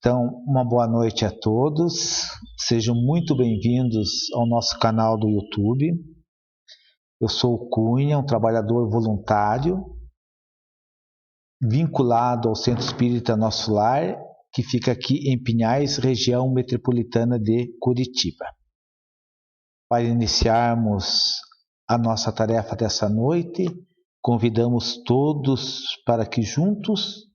Então, uma boa noite a todos, sejam muito bem-vindos ao nosso canal do YouTube. Eu sou o Cunha, um trabalhador voluntário, vinculado ao Centro Espírita Nosso Lar, que fica aqui em Pinhais, região metropolitana de Curitiba. Para iniciarmos a nossa tarefa dessa noite, convidamos todos para que juntos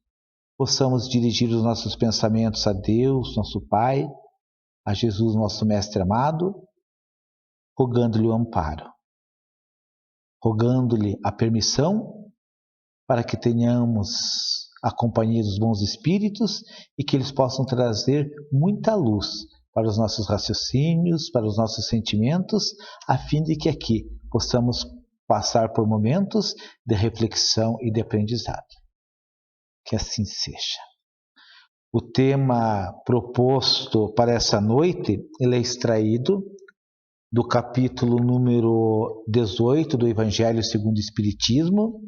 possamos dirigir os nossos pensamentos a Deus, nosso Pai, a Jesus, nosso Mestre amado, rogando-lhe o amparo, rogando-lhe a permissão para que tenhamos a companhia dos bons espíritos e que eles possam trazer muita luz para os nossos raciocínios, para os nossos sentimentos, a fim de que aqui possamos passar por momentos de reflexão e de aprendizado. Que assim seja. O tema proposto para essa noite, ele é extraído do capítulo número 18 do Evangelho segundo o Espiritismo,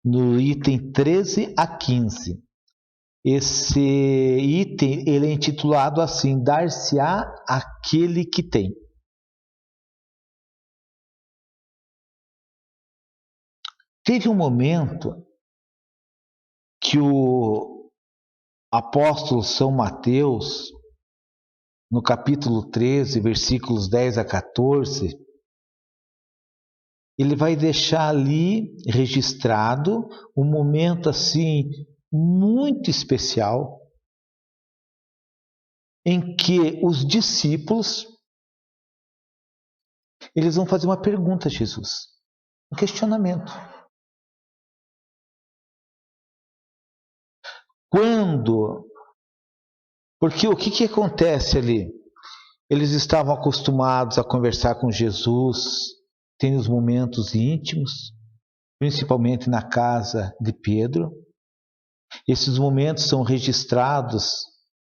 no item 13 a 15. Esse item ele é intitulado assim: Dar-se-á aquele que tem. Teve um momento que o apóstolo São Mateus, no capítulo 13, versículos 10 a 14, ele vai deixar ali registrado um momento assim muito especial em que os discípulos eles vão fazer uma pergunta a Jesus, um questionamento. Porque o que acontece ali? Eles estavam acostumados a conversar com Jesus, tem os momentos íntimos, principalmente na casa de Pedro. Esses momentos são registrados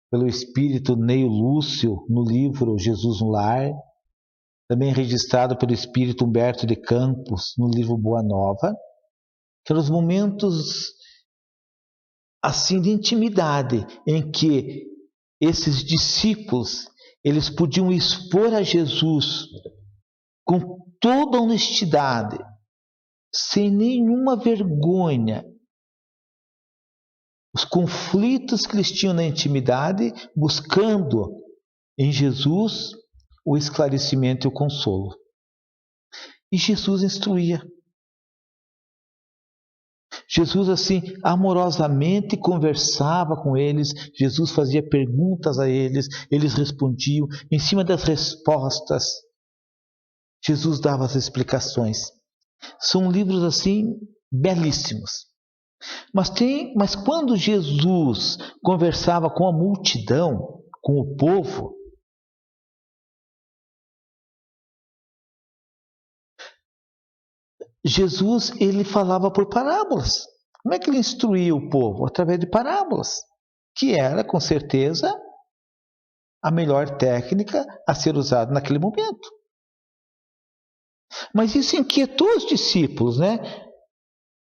pelo espírito Neio Lúcio no livro Jesus no Lar, também registrado pelo espírito Humberto de Campos no livro Boa Nova, que eram os momentos assim de intimidade em que esses discípulos eles podiam expor a Jesus com toda honestidade, sem nenhuma vergonha, os conflitos que eles tinham na intimidade, buscando em Jesus o esclarecimento e o consolo. E Jesus instruía. Jesus assim amorosamente conversava com eles, Jesus fazia perguntas a eles, eles respondiam, em cima das respostas Jesus dava as explicações. São livros assim belíssimos. Mas quando Jesus conversava com a multidão, com o povo, Jesus ele falava por parábolas. Como é que ele instruía o povo? Através de parábolas, que era, com certeza, a melhor técnica a ser usada naquele momento. Mas isso inquietou os discípulos, né?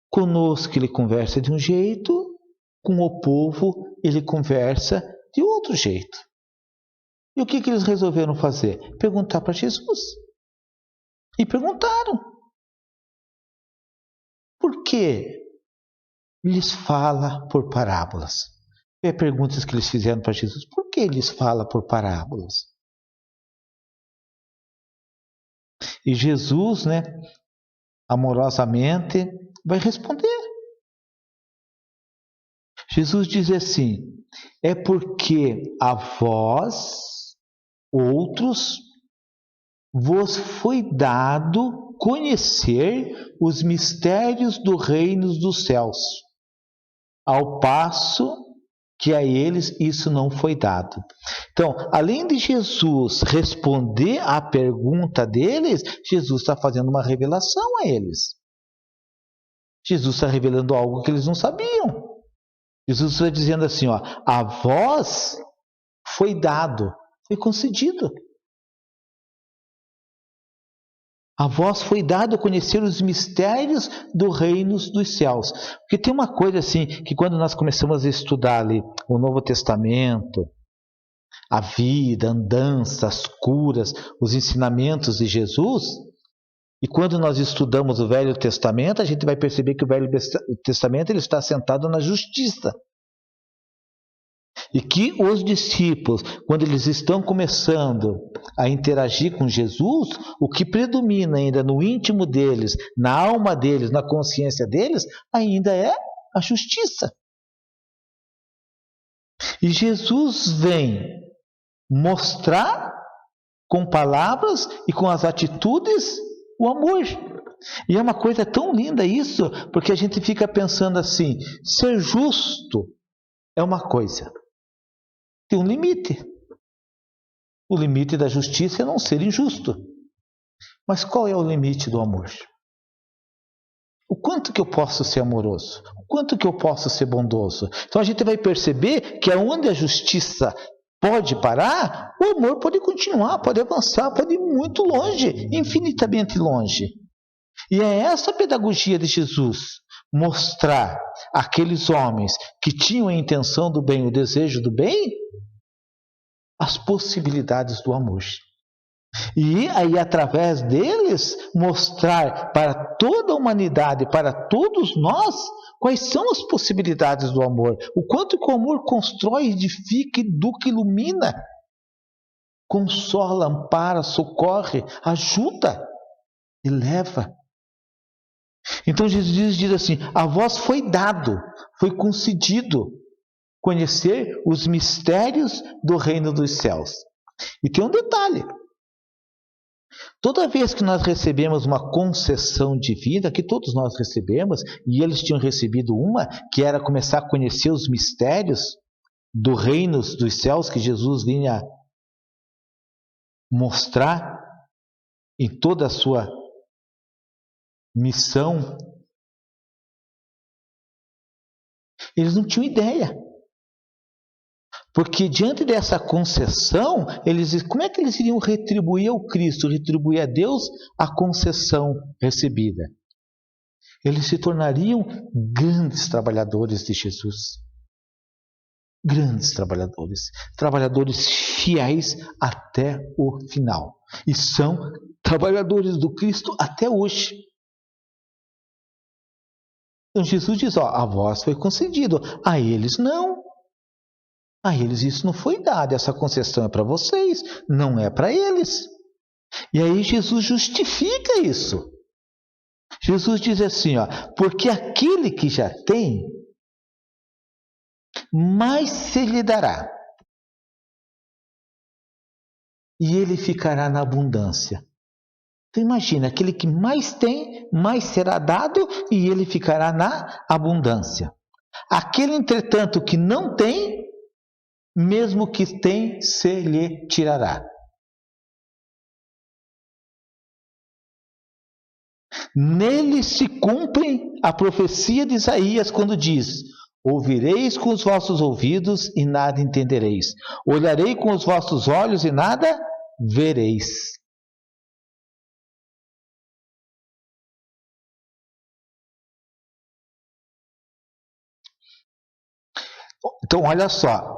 Conosco ele conversa de um jeito, com o povo ele conversa de outro jeito. E o que eles resolveram fazer? Perguntar para Jesus. E perguntaram: por que lhes fala por parábolas? E as perguntas que eles fizeram para Jesus: por que lhes fala por parábolas? E Jesus, né, amorosamente, vai responder. Jesus diz assim: é porque a vós, outros, vos foi dado conhecer os mistérios do reino dos céus, ao passo que a eles isso não foi dado. Então, além de Jesus responder à pergunta deles, Jesus está fazendo uma revelação a eles. Jesus está revelando algo que eles não sabiam. Jesus está dizendo assim, ó, a vós foi dado, foi concedido. A vós foi dado conhecer os mistérios do reino dos céus. Porque tem uma coisa assim, que quando nós começamos a estudar ali o Novo Testamento, a vida, a andança, as curas, os ensinamentos de Jesus, e quando nós estudamos o Velho Testamento, a gente vai perceber que o Velho Testamento ele está assentado na justiça. E que os discípulos, quando eles estão começando a interagir com Jesus, o que predomina ainda no íntimo deles, na alma deles, na consciência deles, ainda é a justiça. E Jesus vem mostrar com palavras e com as atitudes o amor. E é uma coisa tão linda isso, porque a gente fica pensando assim, ser justo é uma coisa. Tem um limite. O limite da justiça é não ser injusto. Mas qual é o limite do amor? O quanto que eu posso ser amoroso? O quanto que eu posso ser bondoso? Então a gente vai perceber que aonde a justiça pode parar, o amor pode continuar, pode avançar, pode ir muito longe, infinitamente longe. E é essa a pedagogia de Jesus, mostrar àqueles homens que tinham a intenção do bem, o desejo do bem, as possibilidades do amor. E aí, através deles, mostrar para toda a humanidade, para todos nós, quais são as possibilidades do amor. O quanto que o amor constrói, edifica, educa, ilumina, consola, ampara, socorre, ajuda, eleva. Então Jesus diz assim, a vós foi dado, foi concedido conhecer os mistérios do reino dos céus. E tem um detalhe. Toda vez que nós recebemos uma concessão divina, que todos nós recebemos, e eles tinham recebido uma, que era começar a conhecer os mistérios do reino dos céus, que Jesus vinha mostrar em toda a sua missão, eles não tinham ideia. Porque diante dessa concessão, como é que eles iriam retribuir ao Cristo, retribuir a Deus a concessão recebida? Eles se tornariam grandes trabalhadores de Jesus. Grandes trabalhadores. Trabalhadores fiéis até o final. E são trabalhadores do Cristo até hoje. Então Jesus diz, a vós foi concedido, a eles não. A eles isso não foi dado, essa concessão é para vocês, não é para eles. E aí Jesus justifica isso. Jesus diz assim, porque aquele que já tem, mais se lhe dará. E ele ficará na abundância. Então imagina, aquele que mais tem, mais será dado e ele ficará na abundância. Aquele, entretanto, que não tem, mesmo que tem, se lhe tirará. Nele se cumpre a profecia de Isaías quando diz, ouvireis com os vossos ouvidos e nada entendereis. Olharei com os vossos olhos e nada vereis. Então, olha só.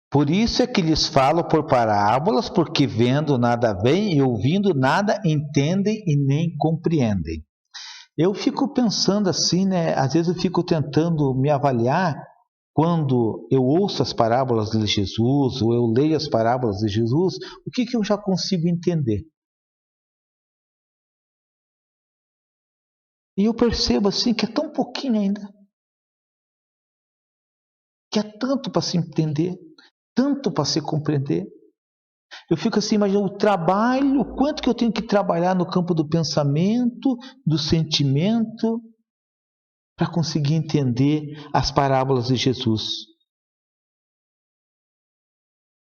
Por isso é que lhes falo por parábolas, porque vendo nada veem e ouvindo nada entendem e nem compreendem. Eu fico pensando assim, né? Às vezes eu fico tentando me avaliar quando eu ouço as parábolas de Jesus, ou eu leio as parábolas de Jesus, o que eu já consigo entender. E eu percebo assim que é tão pouquinho ainda. Que é tanto para se entender, tanto para se compreender. Eu fico assim, imaginando o trabalho, o quanto que eu tenho que trabalhar no campo do pensamento, do sentimento, para conseguir entender as parábolas de Jesus.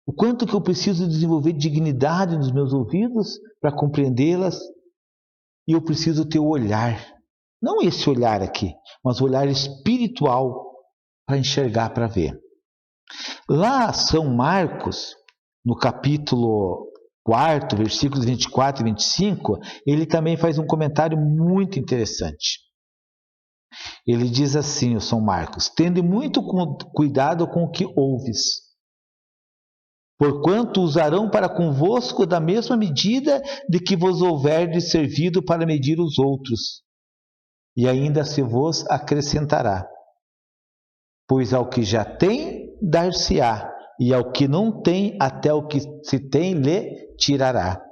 O quanto que eu preciso desenvolver dignidade nos meus ouvidos para compreendê-las. E eu preciso ter o olhar, não esse olhar aqui, mas o olhar espiritual para enxergar, para ver. Lá São Marcos, no capítulo 4, versículos 24 e 25, ele também faz um comentário muito interessante. Ele diz assim, o São Marcos: tende muito cuidado com o que ouves, porquanto usarão para convosco da mesma medida de que vos houverdes servido para medir os outros, e ainda se vos acrescentará. Pois ao que já tem, dar-se-á, e ao que não tem, até o que se tem, lhe tirará.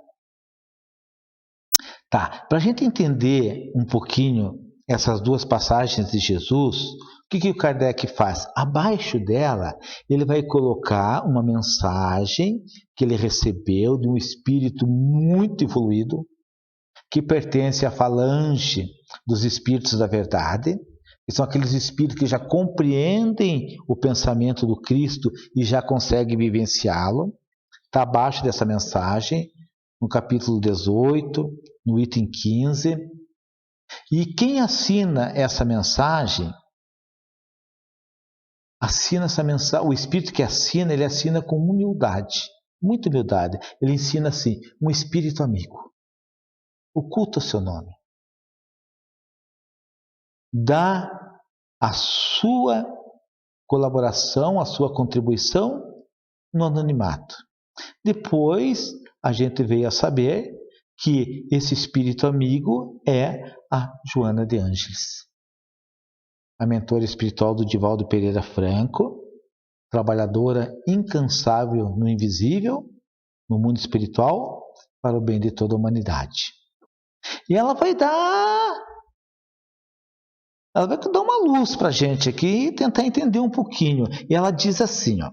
Tá, para a gente entender um pouquinho essas duas passagens de Jesus, o que o Kardec faz? Abaixo dela, ele vai colocar uma mensagem que ele recebeu de um espírito muito evoluído, que pertence à falange dos espíritos da verdade, que são aqueles espíritos que já compreendem o pensamento do Cristo e já conseguem vivenciá-lo. Está abaixo dessa mensagem, no capítulo 18, no item 15. E quem assina essa mensagem, o espírito que assina, ele assina com humildade, muita humildade. Ele ensina assim: um espírito amigo, oculta o seu nome, dá a sua colaboração, a sua contribuição no anonimato. Depois a gente veio a saber que esse espírito amigo é a Joana de Ângeles, a mentora espiritual do Divaldo Pereira Franco, trabalhadora incansável no invisível, no mundo espiritual, para o bem de toda a humanidade. E ela vai dar uma luz para a gente aqui e tentar entender um pouquinho. E ela diz assim, ó: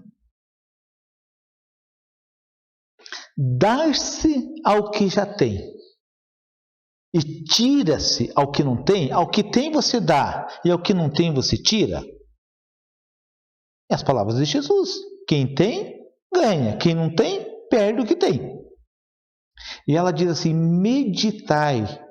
dar-se ao que já tem e tira-se ao que não tem. Ao que tem você dá e ao que não tem você tira. É as palavras de Jesus: quem tem, ganha. Quem não tem, perde o que tem. E ela diz assim: meditai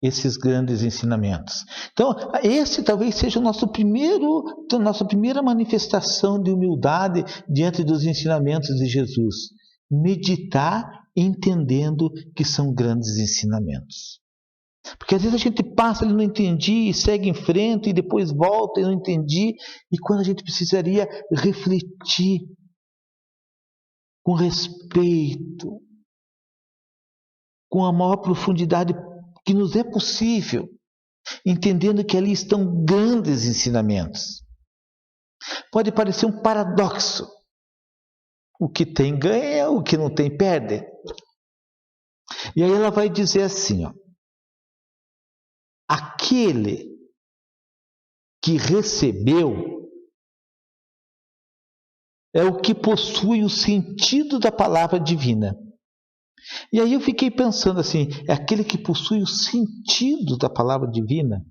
esses grandes ensinamentos. Então, esse talvez seja nossa primeira manifestação de humildade diante dos ensinamentos de Jesus. Meditar entendendo que são grandes ensinamentos. Porque às vezes a gente passa, não entendi, e segue em frente, e depois volta e não entendi, e quando a gente precisaria refletir com respeito, com a maior profundidade que nos é possível, entendendo que ali estão grandes ensinamentos. Pode parecer um paradoxo. O que tem ganha, o que não tem perde. E aí ela vai dizer assim, ó: aquele que recebeu é o que possui o sentido da palavra divina. E aí eu fiquei pensando assim, é aquele que possui o sentido da palavra divina?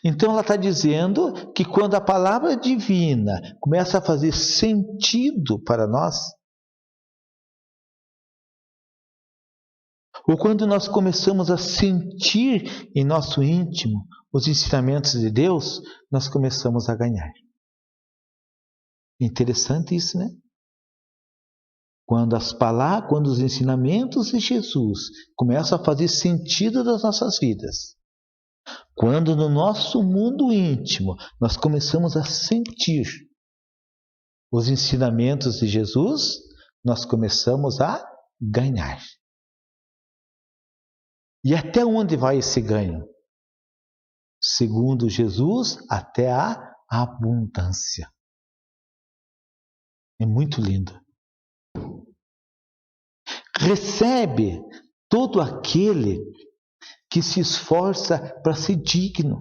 Então ela está dizendo que quando a palavra divina começa a fazer sentido para nós, ou quando nós começamos a sentir em nosso íntimo os ensinamentos de Deus, nós começamos a ganhar. Interessante isso, né? Quando os ensinamentos de Jesus começam a fazer sentido das nossas vidas, quando no nosso mundo íntimo nós começamos a sentir os ensinamentos de Jesus, nós começamos a ganhar. E até onde vai esse ganho? Segundo Jesus, até a abundância. É muito lindo. Recebe todo aquele que se esforça para ser digno.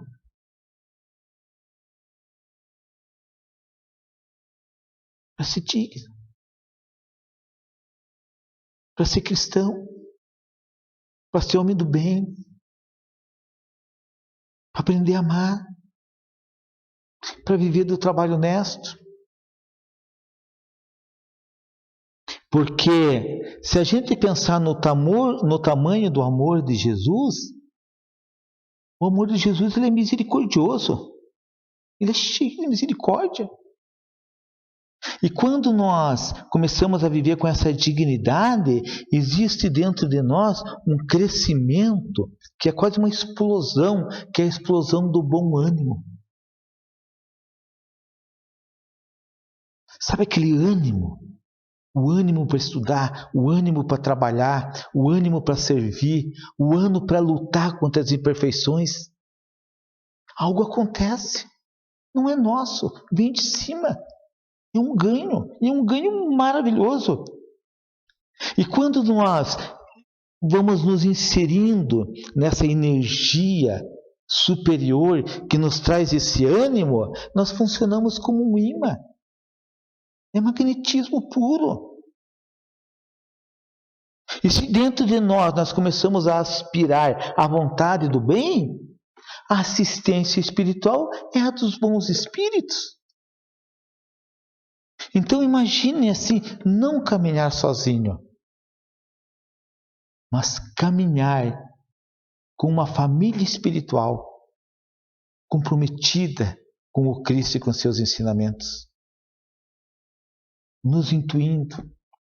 Para ser digno. Para ser cristão. Para ser homem do bem. Para aprender a amar. Para viver do trabalho honesto. Porque se a gente pensar no tamanho do amor de Jesus, o amor de Jesus ele é misericordioso. Ele é cheio de misericórdia. E quando nós começamos a viver com essa dignidade, existe dentro de nós um crescimento que é quase uma explosão, que é a explosão do bom ânimo. Sabe aquele ânimo? O ânimo para estudar, o ânimo para trabalhar, o ânimo para servir, o ânimo para lutar contra as imperfeições. Algo acontece, não é nosso, vem de cima. É um ganho, e um ganho maravilhoso. E quando nós vamos nos inserindo nessa energia superior que nos traz esse ânimo, nós funcionamos como um imã. É magnetismo puro. E se dentro de nós começamos a aspirar à vontade do bem, a assistência espiritual é a dos bons espíritos. Então imagine assim, não caminhar sozinho, mas caminhar com uma família espiritual comprometida com o Cristo e com seus ensinamentos, nos intuindo,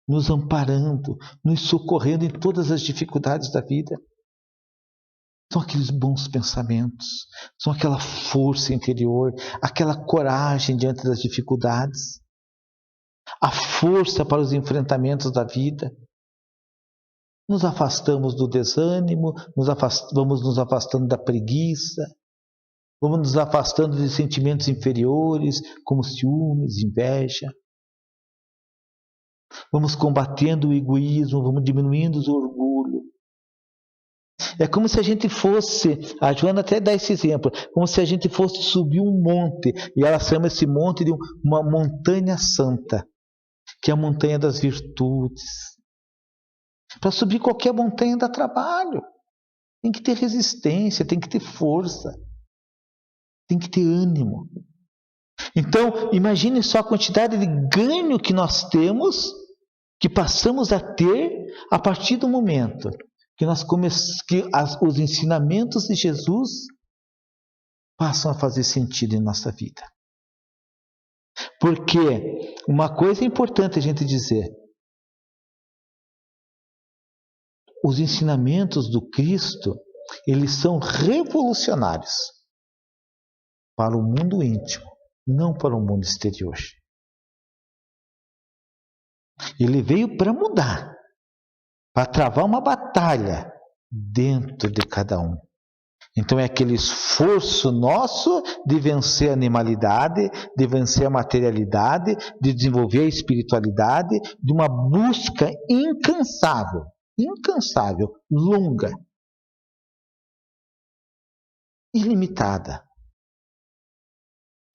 nos amparando, nos socorrendo em todas as dificuldades da vida. São aqueles bons pensamentos, são aquela força interior, aquela coragem diante das dificuldades, a força para os enfrentamentos da vida. Nos afastamos do desânimo, vamos nos afastando da preguiça, vamos nos afastando de sentimentos inferiores, como ciúmes, inveja. Vamos combatendo o egoísmo, vamos diminuindo o orgulho. É como se a gente fosse, a Joana até dá esse exemplo, como se a gente fosse subir um monte, e ela chama esse monte de uma montanha santa, que é a montanha das virtudes. Para subir qualquer montanha dá trabalho. Tem que ter resistência, tem que ter força, tem que ter ânimo. Então, imagine só a quantidade de ganho que nós temos, que passamos a ter a partir do momento que os ensinamentos de Jesus passam a fazer sentido em nossa vida. Porque uma coisa é importante a gente dizer: os ensinamentos do Cristo, eles são revolucionários para o mundo íntimo, não para o mundo exterior. Ele veio para mudar, para travar uma batalha dentro de cada um. Então é aquele esforço nosso de vencer a animalidade, de vencer a materialidade, de desenvolver a espiritualidade, de uma busca incansável, longa, ilimitada.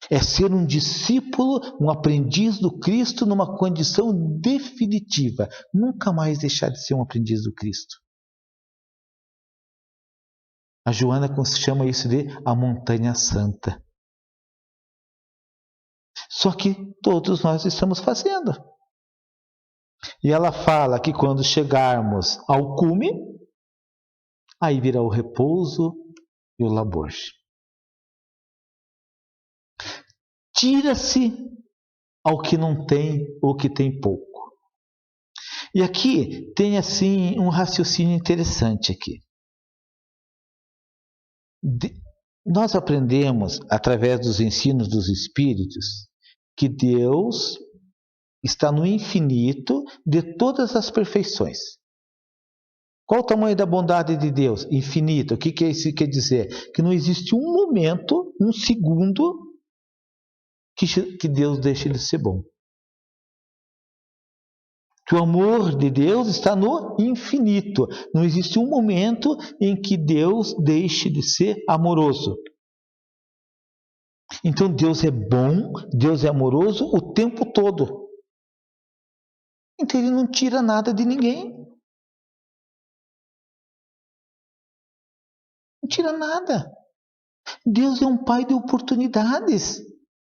É ser um discípulo, um aprendiz do Cristo numa condição definitiva. Nunca mais deixar de ser um aprendiz do Cristo. A Joana chama isso de a montanha santa. Só que todos nós estamos fazendo. E ela fala que quando chegarmos ao cume, aí virá o repouso e o labor. Tira-se ao que não tem ou que tem pouco. E aqui tem assim um raciocínio interessante aqui. Nós aprendemos através dos ensinos dos Espíritos que Deus está no infinito de todas as perfeições. Qual o tamanho da bondade de Deus? Infinito. O que isso quer dizer? Que não existe um momento, um segundo, que Deus deixe de ser bom. Que o amor de Deus está no infinito. Não existe um momento em que Deus deixe de ser amoroso. Então Deus é bom, Deus é amoroso o tempo todo. Então Ele não tira nada de ninguém. Não tira nada. Deus é um Pai de oportunidades.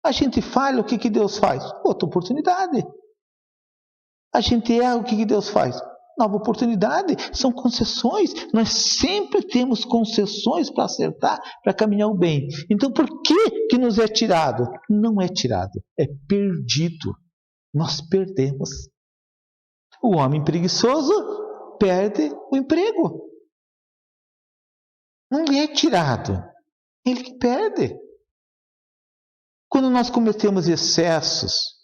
A gente falha, o que Deus faz? Outra oportunidade. A gente erra, o que Deus faz? Nova oportunidade. São concessões. Nós sempre temos concessões para acertar, para caminhar o bem. Então por que nos é tirado? Não é tirado, é perdido. nós perdemos. O homem preguiçoso perde o emprego. Não é tirado, ele que perde. Quando nós cometemos excessos,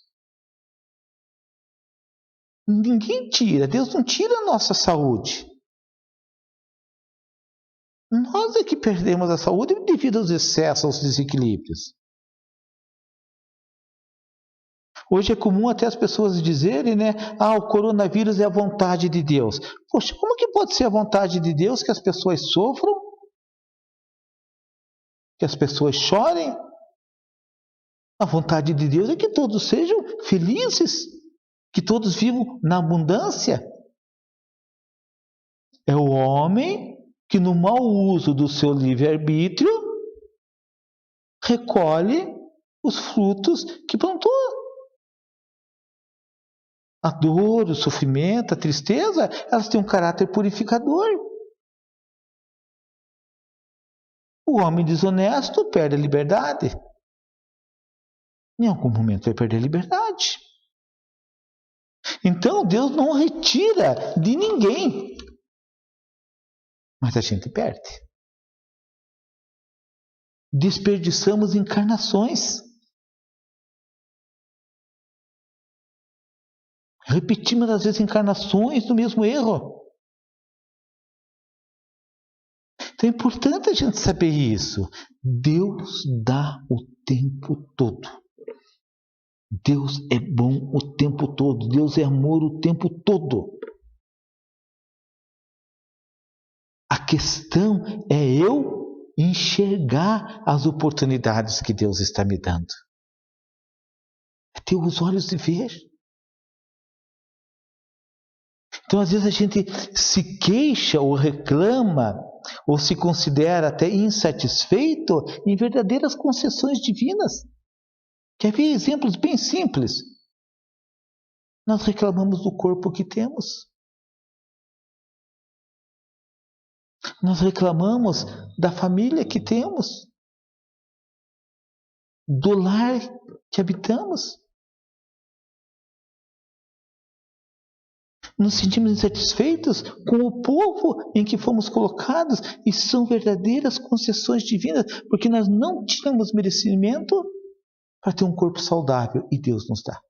ninguém tira, Deus não tira a nossa saúde. Nós é que perdemos a saúde devido aos excessos, aos desequilíbrios. Hoje é comum até as pessoas dizerem, né? O coronavírus é a vontade de Deus. Poxa, como que pode ser a vontade de Deus que as pessoas sofram? Que as pessoas chorem? A vontade de Deus é que todos sejam felizes, que todos vivam na abundância. É o homem que, no mau uso do seu livre-arbítrio, recolhe os frutos que plantou. A dor, o sofrimento, a tristeza, elas têm um caráter purificador. O homem desonesto perde a liberdade. Em algum momento vai perder a liberdade. Então Deus não retira de ninguém. Mas a gente perde. Desperdiçamos encarnações. Repetimos às vezes encarnações do mesmo erro. Então é importante a gente saber isso. Deus dá o tempo todo. Deus é bom o tempo todo. Deus é amor o tempo todo. A questão é eu enxergar as oportunidades que Deus está me dando. É ter os olhos de ver. Então, às vezes, a gente se queixa ou reclama, ou se considera até insatisfeito em verdadeiras concessões divinas. Quer ver exemplos bem simples? Nós reclamamos do corpo que temos. Nós reclamamos da família que temos, do lar que habitamos. Nos sentimos insatisfeitos com o povo em que fomos colocados, e são verdadeiras concessões divinas, porque nós não tínhamos merecimento para ter um corpo saudável, e Deus nos dá.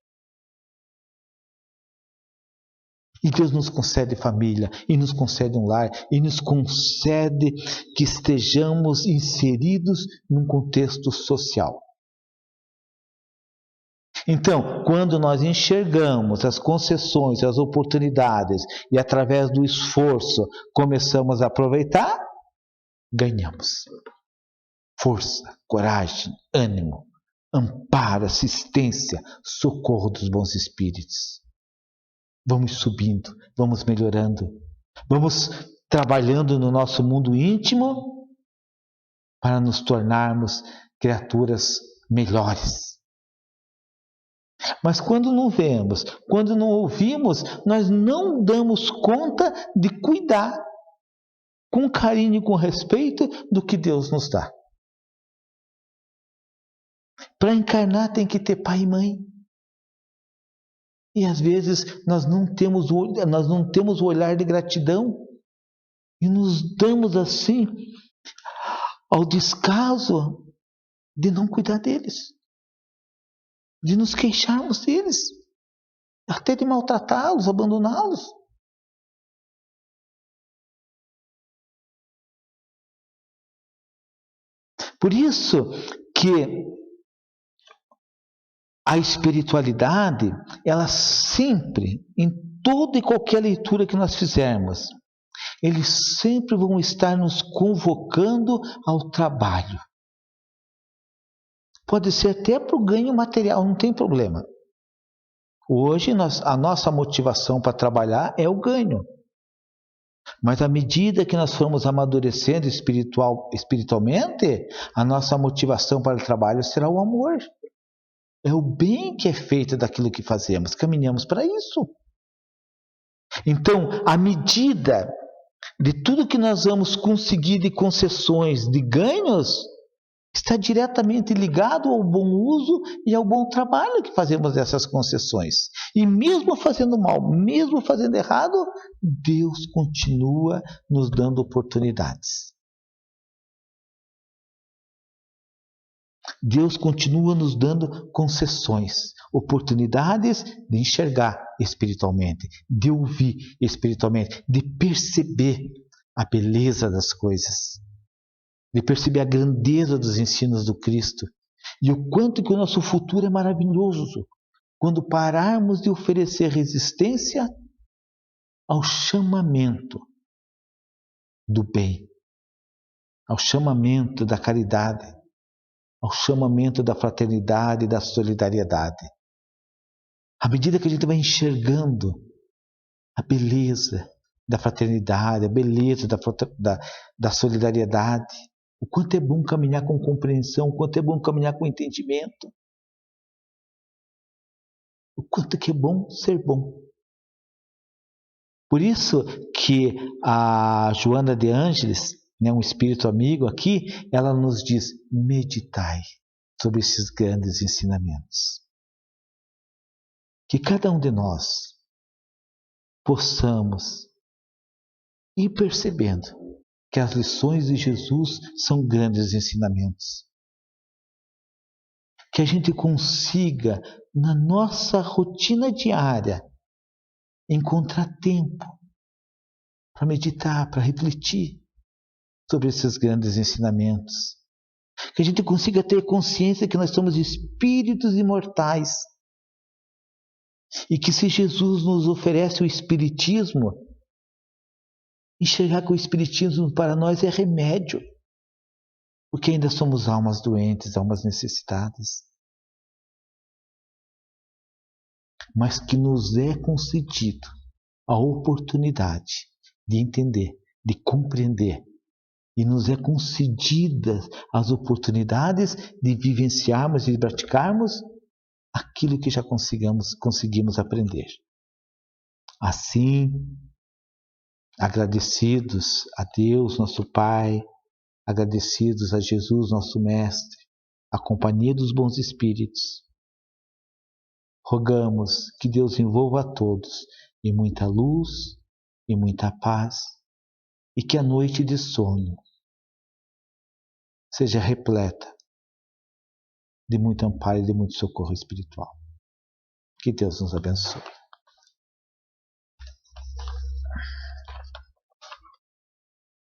E Deus nos concede família, e nos concede um lar, e nos concede que estejamos inseridos num contexto social. Então, quando nós enxergamos as concessões, as oportunidades, e através do esforço começamos a aproveitar, ganhamos. Força, coragem, ânimo, amparo, assistência, socorro dos bons espíritos. Vamos subindo, vamos melhorando, vamos trabalhando no nosso mundo íntimo para nos tornarmos criaturas melhores. Mas quando não vemos, quando não ouvimos, nós não damos conta de cuidar com carinho e com respeito do que Deus nos dá. Para encarnar tem que ter pai e mãe. E às vezes nós não temos o olhar de gratidão e nos damos assim ao descaso de não cuidar deles, de nos queixarmos deles, até de maltratá-los, abandoná-los. Por isso que a espiritualidade, ela sempre, em toda e qualquer leitura que nós fizermos, eles sempre vão estar nos convocando ao trabalho. Pode ser até para o ganho material, não tem problema. Hoje a nossa motivação para trabalhar é o ganho. Mas à medida que nós formos amadurecendo espiritualmente, a nossa motivação para o trabalho será o amor. É o bem que é feito daquilo que fazemos. Caminhamos para isso. Então, à medida de tudo que nós vamos conseguir de concessões, de ganhos, está diretamente ligado ao bom uso e ao bom trabalho que fazemos dessas concessões. E mesmo fazendo mal, mesmo fazendo errado, Deus continua nos dando oportunidades. Deus continua nos dando concessões, oportunidades de enxergar espiritualmente, de ouvir espiritualmente, de perceber a beleza das coisas, de perceber a grandeza dos ensinos do Cristo e o quanto que o nosso futuro é maravilhoso quando pararmos de oferecer resistência ao chamamento do bem, ao chamamento da caridade, ao chamamento da fraternidade e da solidariedade. À medida que a gente vai enxergando a beleza da fraternidade, a beleza da solidariedade, o quanto é bom caminhar com compreensão, o quanto é bom caminhar com entendimento, o quanto que é bom ser bom. Por isso que a Joana de Ângeles, um espírito amigo aqui, ela nos diz: meditai sobre esses grandes ensinamentos. Que cada um de nós possamos ir percebendo que as lições de Jesus são grandes ensinamentos. Que a gente consiga, na nossa rotina diária, encontrar tempo para meditar, para refletir sobre esses grandes ensinamentos. Que a gente consiga ter consciência que nós somos espíritos imortais. E que se Jesus nos oferece o Espiritismo, enxergar que o Espiritismo para nós é remédio. Porque ainda somos almas doentes, almas necessitadas. Mas que nos é concedido a oportunidade de entender, de compreender. E nos é concedida as oportunidades de vivenciarmos e de praticarmos aquilo que já conseguimos aprender. Assim, agradecidos a Deus, nosso Pai, agradecidos a Jesus, nosso Mestre, a companhia dos bons espíritos, rogamos que Deus envolva a todos em muita luz e muita paz, e que a noite de sono seja repleta de muito amparo e de muito socorro espiritual. Que Deus nos abençoe.